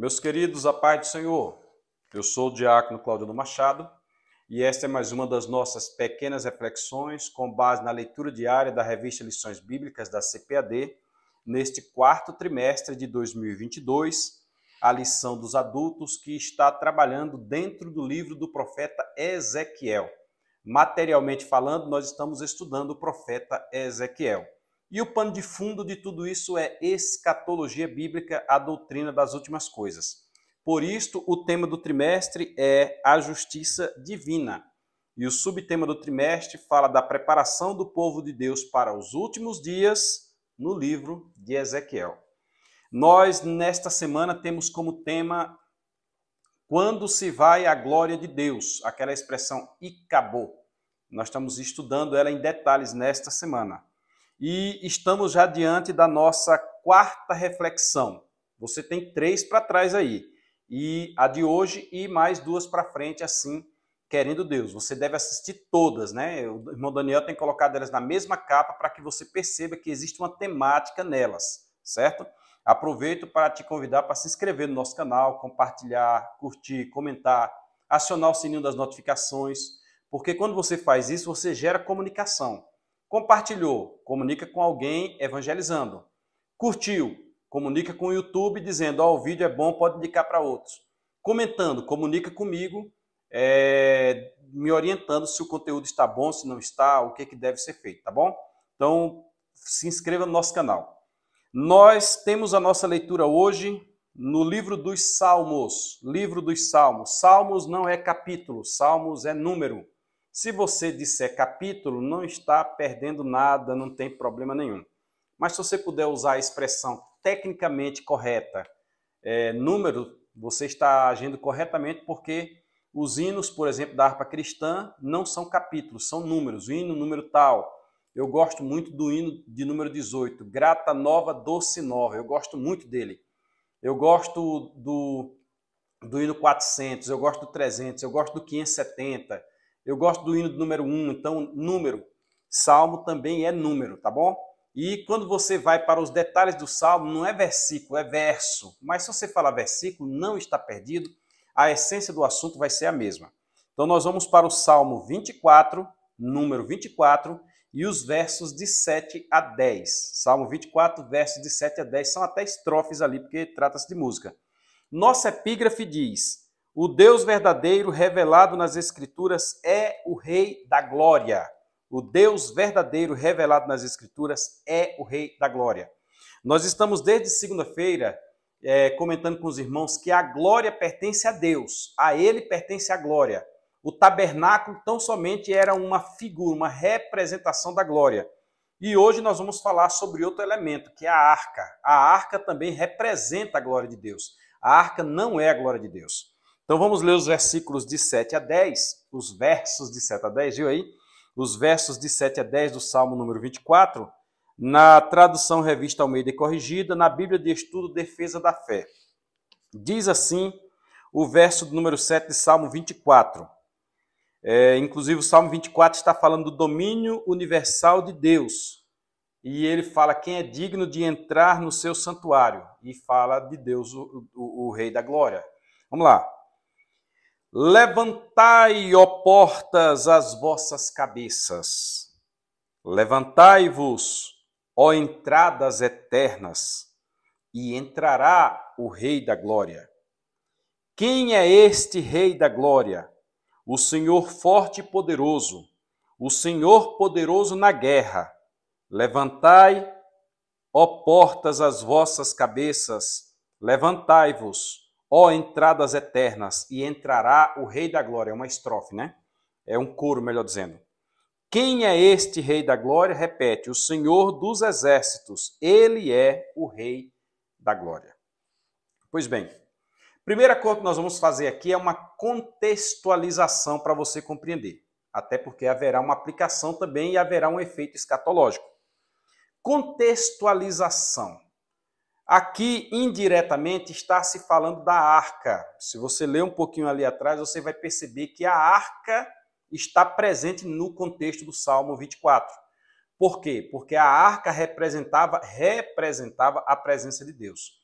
Meus queridos, a paz do Senhor. Eu sou o diácono Claudio Machado e esta é mais uma das nossas pequenas reflexões com base na leitura diária da revista Lições Bíblicas da CPAD, neste quarto trimestre de 2022, a lição dos adultos que está trabalhando dentro do livro do profeta Ezequiel. Materialmente falando, nós estamos estudando o profeta Ezequiel. E o pano de fundo de tudo isso é escatologia bíblica, a doutrina das últimas coisas. Por isto, o tema do trimestre é a justiça divina. E o subtema do trimestre fala da preparação do povo de Deus para os últimos dias no livro de Ezequiel. Nós, nesta semana, temos como tema quando se vai a glória de Deus, aquela expressão acabou. Nós estamos estudando ela em detalhes nesta semana. E estamos já diante da nossa quarta reflexão. Você tem 3 para trás aí. E a de hoje e mais 2 para frente, assim, querendo Deus. Você deve assistir todas, né? O irmão Daniel tem colocado elas na mesma capa para que você perceba que existe uma temática nelas, certo? Aproveito para te convidar para se inscrever no nosso canal, compartilhar, curtir, comentar, acionar o sininho das notificações, porque quando você faz isso, você gera comunicação. Compartilhou, comunica com alguém evangelizando. Curtiu, comunica com o YouTube dizendo, o vídeo é bom, pode indicar para outros. Comentando, comunica comigo, me orientando se o conteúdo está bom, se não está, o que deve ser feito, tá bom? Então, se inscreva no nosso canal. Nós temos a nossa leitura hoje no livro dos Salmos. Livro dos Salmos. Salmos não é capítulo, Salmos é número. Se você disser capítulo, não está perdendo nada, não tem problema nenhum. Mas se você puder usar a expressão tecnicamente correta, número, você está agindo corretamente porque os hinos, por exemplo, da harpa cristã, não são capítulos, são números. O hino, número tal. Eu gosto muito do hino de número 18, Grata Nova, Doce Nova. Eu gosto muito dele. Eu gosto do hino 400, eu gosto do 300, eu gosto do 570. Eu gosto do hino do número 1, então número. Salmo também é número, tá bom? E quando você vai para os detalhes do Salmo, não é versículo, é verso. Mas se você falar versículo, não está perdido, a essência do assunto vai ser a mesma. Então nós vamos para o Salmo 24, número 24, e os versos de 7 a 10. Salmo 24, versos de 7 a 10, são até estrofes ali, porque trata-se de música. Nossa epígrafe diz: o Deus verdadeiro revelado nas Escrituras é o Rei da Glória. O Deus verdadeiro revelado nas Escrituras é o Rei da Glória. Nós estamos desde segunda-feira comentando com os irmãos que a glória pertence a Deus. A Ele pertence a glória. O tabernáculo tão somente era uma figura, uma representação da glória. E hoje nós vamos falar sobre outro elemento, que é a arca. A arca também representa a glória de Deus. A arca não é a glória de Deus. Então vamos ler os versículos de 7 a 10, os versos de 7 a 10, viu aí? Os versos de 7 a 10 do Salmo número 24, na tradução Revista Almeida e Corrigida, na Bíblia de Estudo Defesa da Fé. Diz assim o verso do número 7 de Salmo 24. Inclusive o Salmo 24 está falando do domínio universal de Deus. E ele fala quem é digno de entrar no seu santuário. E fala de Deus, o Rei da Glória. Vamos lá. Levantai, ó portas, as vossas cabeças. Levantai-vos, ó entradas eternas, e entrará o Rei da Glória. Quem é este Rei da Glória? O Senhor forte e poderoso, o Senhor poderoso na guerra. Levantai, ó portas, as vossas cabeças, levantai-vos, ó entradas eternas, e entrará o Rei da Glória. É uma estrofe, né? É um coro, melhor dizendo. Quem é este Rei da Glória? Repete, o Senhor dos Exércitos. Ele é o Rei da Glória. Pois bem, primeira coisa que nós vamos fazer aqui é uma contextualização para você compreender. Até porque haverá uma aplicação também e haverá um efeito escatológico. Contextualização. Aqui, indiretamente, está se falando da arca. Se você ler um pouquinho ali atrás, você vai perceber que a arca está presente no contexto do Salmo 24. Por quê? Porque a arca representava a presença de Deus.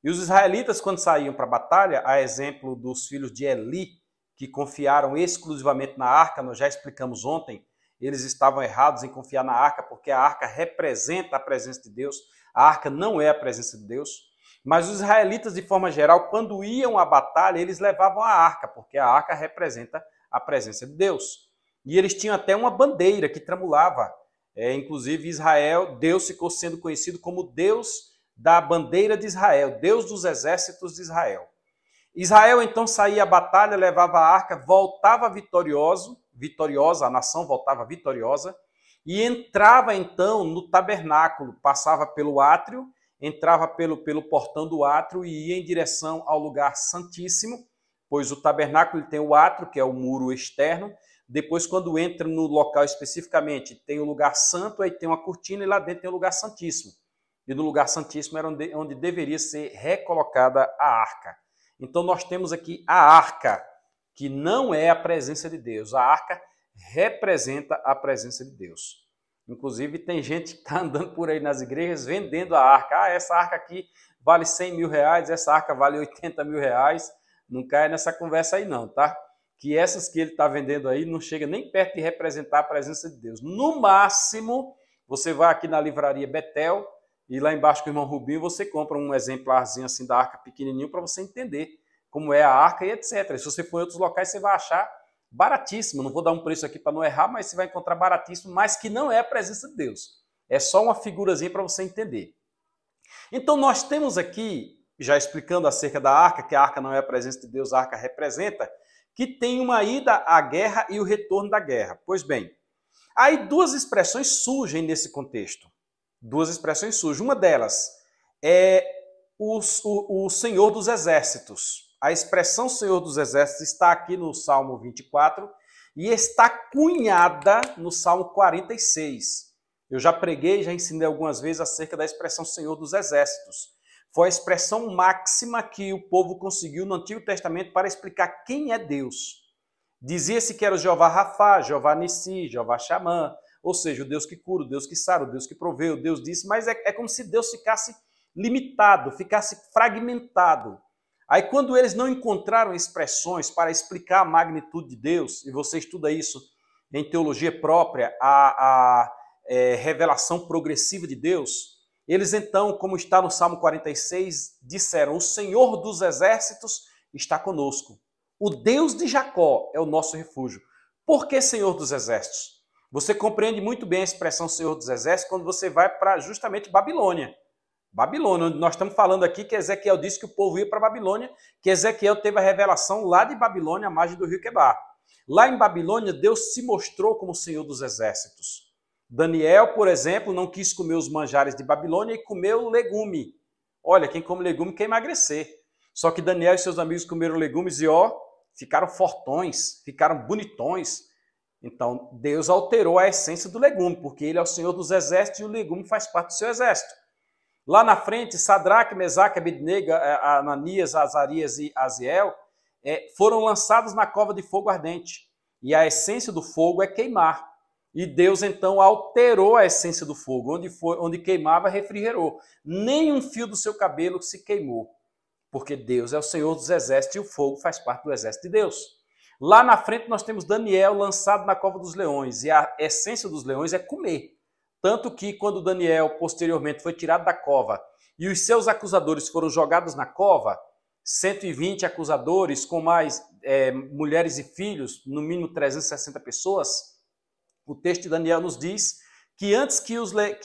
E os israelitas, quando saíam para a batalha, a exemplo dos filhos de Eli, que confiaram exclusivamente na arca, nós já explicamos ontem, eles estavam errados em confiar na arca, porque a arca representa a presença de Deus, a arca não é a presença de Deus. Mas os israelitas, de forma geral, quando iam à batalha, eles levavam a arca, porque a arca representa a presença de Deus. E eles tinham até uma bandeira que tremulava. Inclusive, Israel, Deus ficou sendo conhecido como Deus da bandeira de Israel, Deus dos exércitos de Israel. Israel então saía à batalha, levava a arca, voltava vitoriosa, a nação voltava vitoriosa, e entrava então no tabernáculo, passava pelo átrio, entrava pelo portão do átrio e ia em direção ao lugar santíssimo, pois o tabernáculo tem o átrio, que é o muro externo. Depois, quando entra no local especificamente, tem o lugar santo, aí tem uma cortina e lá dentro tem o lugar santíssimo. E no lugar santíssimo era onde deveria ser recolocada a arca. Então nós temos aqui a arca, que não é a presença de Deus. A arca representa a presença de Deus. Inclusive tem gente que está andando por aí nas igrejas vendendo a arca. Essa arca aqui vale 100 mil reais, essa arca vale 80 mil reais. Não cai nessa conversa aí não, tá? Que essas que ele está vendendo aí não chega nem perto de representar a presença de Deus. No máximo, você vai aqui na livraria Betel e lá embaixo com o irmão Rubinho você compra um exemplarzinho assim da arca pequenininho para você entender como é a arca e etc. Se você for em outros locais, você vai achar baratíssimo. Não vou dar um preço aqui para não errar, mas você vai encontrar baratíssimo, mas que não é a presença de Deus. É só uma figurazinha para você entender. Então nós temos aqui, já explicando acerca da arca, que a arca não é a presença de Deus, a arca representa, que tem uma ida à guerra e o retorno da guerra. Pois bem, aí duas expressões surgem nesse contexto. Duas expressões surgem. Uma delas é o Senhor dos Exércitos. A expressão Senhor dos Exércitos está aqui no Salmo 24 e está cunhada no Salmo 46. Eu já preguei, já ensinei algumas vezes acerca da expressão Senhor dos Exércitos. Foi a expressão máxima que o povo conseguiu no Antigo Testamento para explicar quem é Deus. Dizia-se que era o Jeová Rafá, Jeová Nissi, Jeová Xamã, ou seja, o Deus que cura, o Deus que sara, o Deus que provê, o Deus disse, mas é como se Deus ficasse limitado, ficasse fragmentado. Aí quando eles não encontraram expressões para explicar a magnitude de Deus, e você estuda isso em teologia própria, a revelação progressiva de Deus, eles então, como está no Salmo 46, disseram, o Senhor dos Exércitos está conosco. O Deus de Jacó é o nosso refúgio. Por que Senhor dos Exércitos? Você compreende muito bem a expressão Senhor dos Exércitos quando você vai para justamente Babilônia. Babilônia, onde nós estamos falando aqui que Ezequiel disse que o povo ia para Babilônia, que Ezequiel teve a revelação lá de Babilônia, à margem do rio Quebar. Lá em Babilônia, Deus se mostrou como o Senhor dos Exércitos. Daniel, por exemplo, não quis comer os manjares de Babilônia e comeu legume. Olha, quem come legume quer emagrecer. Só que Daniel e seus amigos comeram legumes e ficaram fortões, ficaram bonitões. Então, Deus alterou a essência do legume, porque ele é o Senhor dos Exércitos e o legume faz parte do seu exército. Lá na frente, Sadraque, Mesaque, Abednego, Ananias, Azarias e Aziel foram lançados na cova de fogo ardente. E a essência do fogo é queimar. E Deus então alterou a essência do fogo. Onde queimava, refrigerou. Nem um fio do seu cabelo se queimou. Porque Deus é o Senhor dos Exércitos e o fogo faz parte do exército de Deus. Lá na frente nós temos Daniel lançado na cova dos leões. E a essência dos leões é comer. Tanto que quando Daniel posteriormente foi tirado da cova e os seus acusadores foram jogados na cova, 120 acusadores com mais mulheres e filhos, no mínimo 360 pessoas, o texto de Daniel nos diz que antes que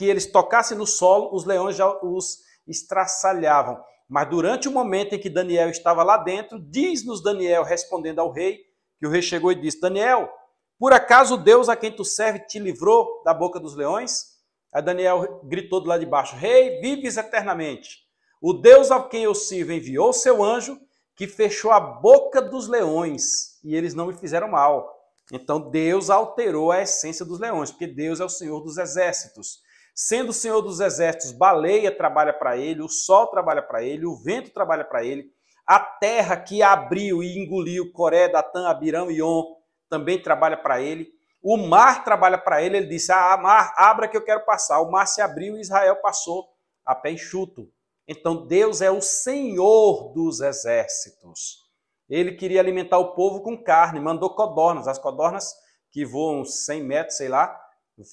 eles tocassem no solo, os leões já os estraçalhavam. Mas durante o momento em que Daniel estava lá dentro, diz-nos Daniel, respondendo ao rei, que o rei chegou e disse, Daniel, por acaso Deus a quem tu serve te livrou da boca dos leões? Aí Daniel gritou do lado de baixo, Rei, vives eternamente. O Deus a quem eu sirvo enviou seu anjo que fechou a boca dos leões e eles não me fizeram mal. Então Deus alterou a essência dos leões, porque Deus é o Senhor dos Exércitos. Sendo o Senhor dos Exércitos, baleia trabalha para ele, o sol trabalha para ele, o vento trabalha para ele, a terra que abriu e engoliu Coré, Datã, Abirão e On também trabalha para ele. O mar trabalha para ele. Ele disse, mar, abra que eu quero passar. O mar se abriu e Israel passou a pé enxuto. Então Deus é o Senhor dos exércitos. Ele queria alimentar o povo com carne, mandou codornas. As codornas que voam 100 metros, sei lá,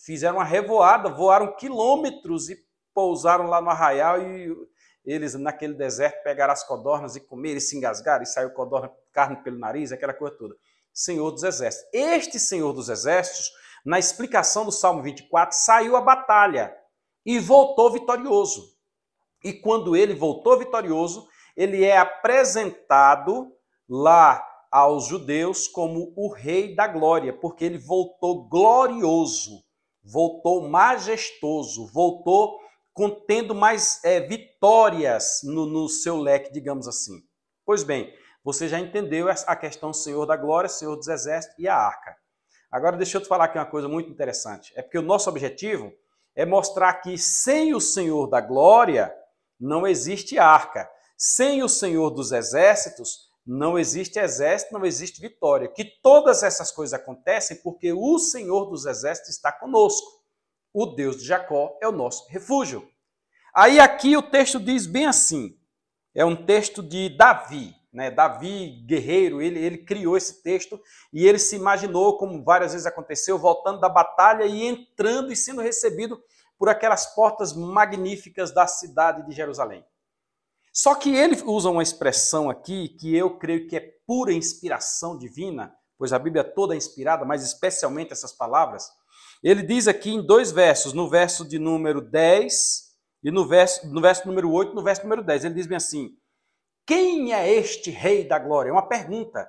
fizeram uma revoada, voaram quilômetros e pousaram lá no arraial e eles naquele deserto pegaram as codornas e comeram e se engasgaram e saiu codorna, carne pelo nariz, aquela coisa toda. Senhor dos exércitos. Este Senhor dos exércitos, na explicação do Salmo 24, saiu à batalha e voltou vitorioso. E quando ele voltou vitorioso, ele é apresentado lá aos judeus como o Rei da Glória, porque ele voltou glorioso, voltou majestoso, voltou contendo mais vitórias no seu leque, digamos assim. Pois bem, você já entendeu a questão Senhor da Glória, Senhor dos Exércitos e a arca. Agora deixa eu te falar aqui uma coisa muito interessante. É porque o nosso objetivo é mostrar que sem o Senhor da Glória não existe arca. Sem o Senhor dos Exércitos não existe exército, não existe vitória. Que todas essas coisas acontecem porque o Senhor dos Exércitos está conosco. O Deus de Jacó é o nosso refúgio. Aí aqui o texto diz bem assim, é um texto de Davi, né? Davi, guerreiro, ele criou esse texto e ele se imaginou, como várias vezes aconteceu, voltando da batalha e entrando e sendo recebido por aquelas portas magníficas da cidade de Jerusalém. Só que ele usa uma expressão aqui que eu creio que é pura inspiração divina, pois a Bíblia toda é inspirada, mas especialmente essas palavras. Ele diz aqui em 2 versos, no verso de número 10 e no verso número 8 e no verso número 10. Ele diz bem assim, quem é este Rei da Glória? É uma pergunta.